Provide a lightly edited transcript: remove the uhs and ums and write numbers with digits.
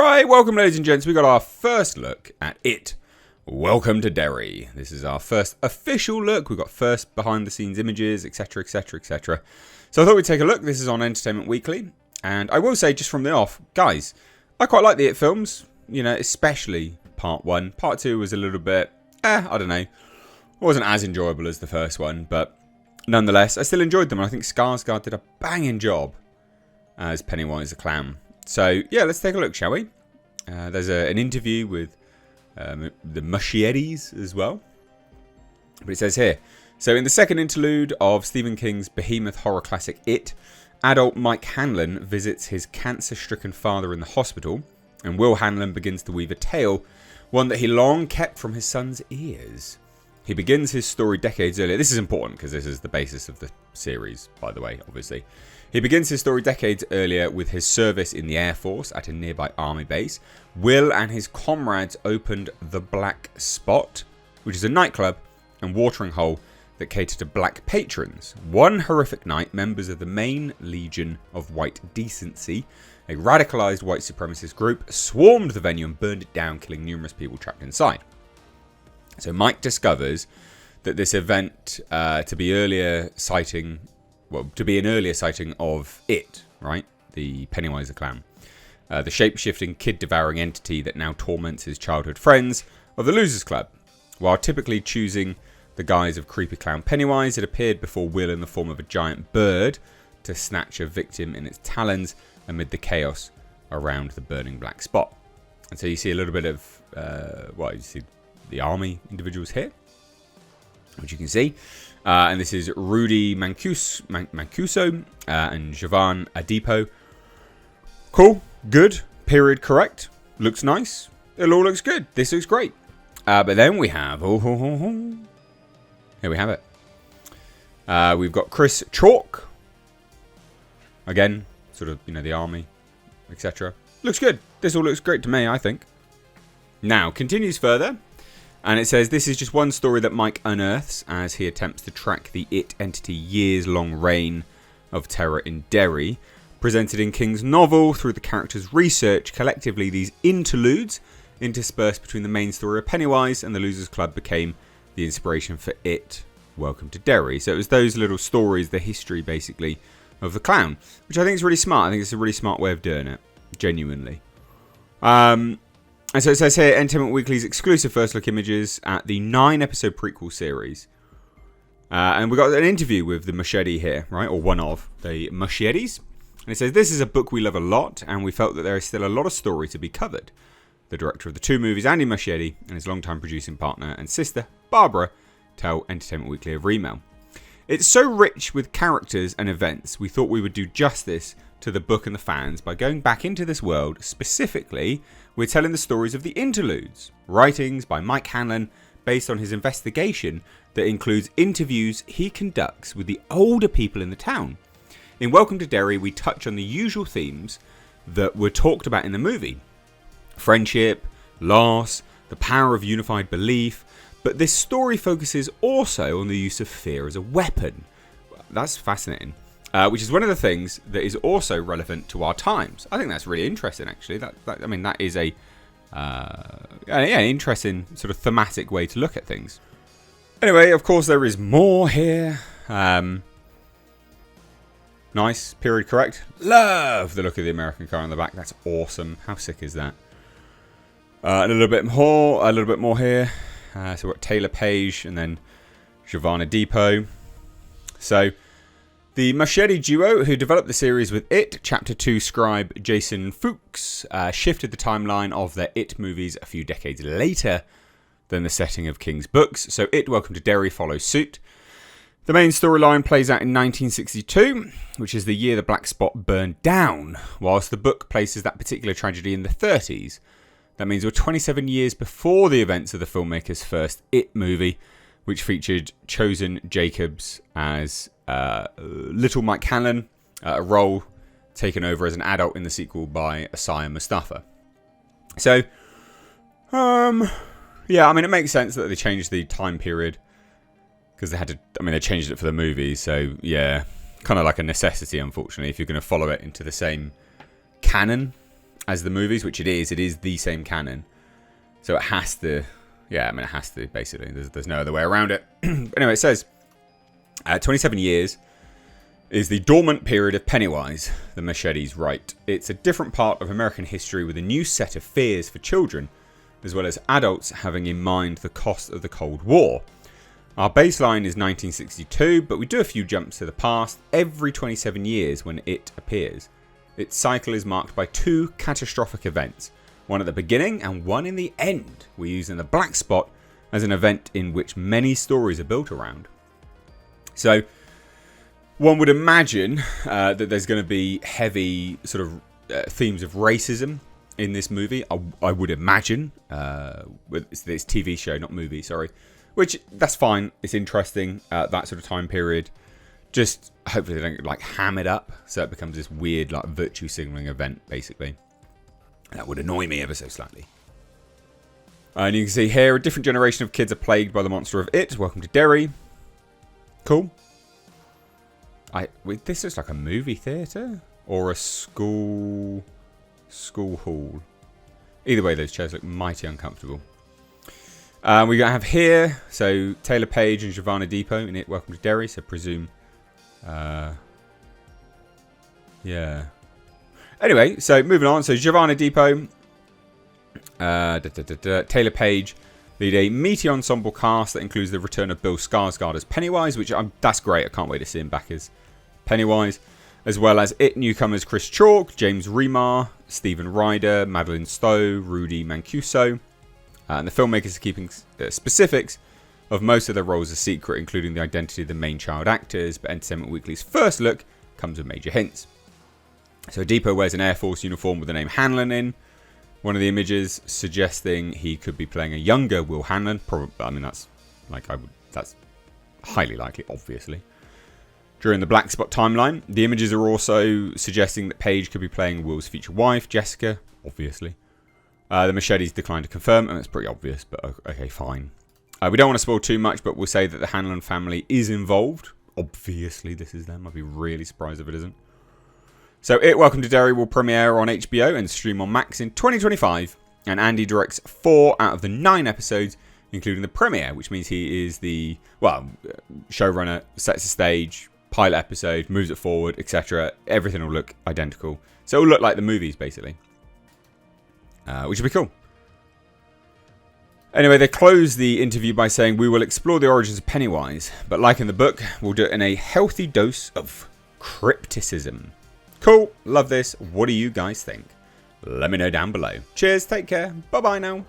Right, welcome ladies and gents. We got our first look at It. Welcome to Derry. This is our first official look. We've got first behind the scenes images, etc, etc, etc. So I thought we'd take a look. This is on Entertainment Weekly. And I will say just from the off, guys, I quite like the It films. You know, especially part 1. Part 2 was a little bit, I don't know. It wasn't as enjoyable as the first one, but nonetheless, I still enjoyed them. And I think Skarsgård did a banging job as Pennywise the Clown. So, yeah, let's take a look, shall we? There's an interview with the Muschiettes as well. But it says here, so in the second interlude of Stephen King's behemoth horror classic It, adult Mike Hanlon visits his cancer-stricken father in the hospital, and Will Hanlon begins to weave a tale, one that he long kept from his son's ears. He begins his story decades earlier. This is important because this is the basis of the series, by the way, obviously. He begins his story decades earlier with his service in the Air Force at a nearby army base. Will and his comrades opened the Black Spot, which is a nightclub and watering hole that cater to black patrons. One horrific night, members of the Maine Legion of White Decency, a radicalized white supremacist group, swarmed the venue and burned it down, killing numerous people trapped inside. So Mike discovers that this event to be an earlier sighting of It, right? The Pennywise the Clown. The shape-shifting, kid-devouring entity that now torments his childhood friends of the Losers Club. While typically choosing the guise of creepy clown Pennywise, it appeared before Will in the form of a giant bird to snatch a victim in its talons amid the chaos around the burning black spot. And so you see a little bit of, you see the army individuals here, which you can see. And this is Rudy Mancuso and Jovan Adipo. Cool, good, period correct, looks nice. It all looks good. This looks great. But then we have, here we have it. We've got Chris Chalk. Again, sort of, the army, etc. Looks good. This all looks great to me, I think. Now, continues further. And it says, this is just one story that Mike unearths as he attempts to track the It entity years-long reign of terror in Derry. Presented in King's novel through the character's research, collectively these interludes, interspersed between the main story of Pennywise and the Losers Club, became the inspiration for It, Welcome to Derry. So it was those little stories, the history, basically, of the clown, which I think is really smart. I think it's a really smart way of doing it, genuinely. And so it says here, Entertainment Weekly's exclusive first look images at the 9-episode prequel series. And we got an interview with the Muschietti here, right? Or one of the Muschiettes. And it says, this is a book we love a lot, and we felt that there is still a lot of story to be covered. The director of the 2 movies, Andy Muschietti, and his longtime producing partner and sister, Barbara, tell Entertainment Weekly over email. It's so rich with characters and events, we thought we would do justice to the book and the fans by going back into this world. Specifically, we're telling the stories of the interludes, writings by Mike Hanlon based on his investigation that includes interviews he conducts with the older people in the town. In Welcome to Derry, we touch on the usual themes that were talked about in the movie. Friendship, loss, the power of unified belief, but this story focuses also on the use of fear as a weapon. That's fascinating. Which is one of the things that is also relevant to our times. I think that's really interesting, actually. That is a interesting sort of thematic way to look at things. Anyway, of course, there is more here. Nice, period correct. Love the look of the American car on the back. That's awesome. How sick is that? A little bit more here. So we've got Taylor Page and then Giovanna Depot. So the Muschietti duo, who developed the series with It, Chapter 2 scribe Jason Fuchs, shifted the timeline of their It movies a few decades later than the setting of King's books, so It, Welcome to Derry follows suit. The main storyline plays out in 1962, which is the year the Black Spot burned down, whilst the book places that particular tragedy in the 30s. That means we're 27 years before the events of the filmmaker's first It movie, which featured Chosen Jacobs as little Mike Hanlon, a role taken over as an adult in the sequel by Asaya Mustafa. So, it makes sense that they changed the time period because they changed it for the movie. So, yeah, kind of like a necessity, unfortunately, if you're going to follow it into the same canon. as the movies, which it is the same canon. So it has to, yeah, I mean, it has to, basically. There's no other way around it. Anyway, it says, 27 years is the dormant period of Pennywise, the Machetes write. It's a different part of American history with a new set of fears for children, as well as adults having in mind the cost of the Cold War. Our baseline is 1962, but we do a few jumps to the past every 27 years when it appears. Its cycle is marked by 2 catastrophic events, one at the beginning and one in the end. We're using the black spot as an event in which many stories are built around. So, one would imagine that there's going to be heavy sort of themes of racism in this movie. I would imagine. It's this TV show, not movie, sorry. Which, that's fine. It's interesting, that sort of time period. Just, hopefully they don't, like, ham it up. So it becomes this weird, like, virtue signaling event, basically. That would annoy me ever so slightly. And you can see here, a different generation of kids are plagued by the monster of It. Welcome to Derry. Cool. This looks like a movie theatre. Or a school hall. Either way, those chairs look mighty uncomfortable. We have here, so Taylor Page and Giovanna Depot in It, Welcome to Derry, so presume, yeah. Anyway, so moving on, so Giovanna Depot, Taylor Page lead a meaty ensemble cast that includes the return of Bill Skarsgård as Pennywise, which that's great, I can't wait to see him back as Pennywise, as well as It newcomers Chris Chalk, James Remar, Stephen Ryder, Madeline Stowe, Rudy Mancuso. And the filmmakers are keeping specifics of most of their roles a secret, including the identity of the main child actors, but Entertainment Weekly's first look comes with major hints. So Depot wears an Air Force uniform with the name Hanlon in one of the images, suggesting he could be playing a younger Will Hanlon. Probably, I mean, that's highly likely, obviously. During the Black Spot timeline, the images are also suggesting that Paige could be playing Will's future wife, Jessica, obviously. The Machetes declined to confirm, and it's pretty obvious, but okay, fine. We don't want to spoil too much, but we'll say that the Hanlon family is involved. Obviously, this is them. I'd be really surprised if it isn't. So, It Welcome to Derry will premiere on HBO and stream on Max in 2025, and Andy directs 4 out of the 9 episodes, including the premiere, which means he is the, showrunner, sets the stage, pilot episode, moves it forward, etc. Everything will look identical. So, it will look like the movies, basically. Which would be cool. Anyway, they close the interview by saying, we will explore the origins of Pennywise, but like in the book, we'll do it in a healthy dose of crypticism. Cool, love this. What do you guys think? Let me know down below. Cheers, take care, bye bye now.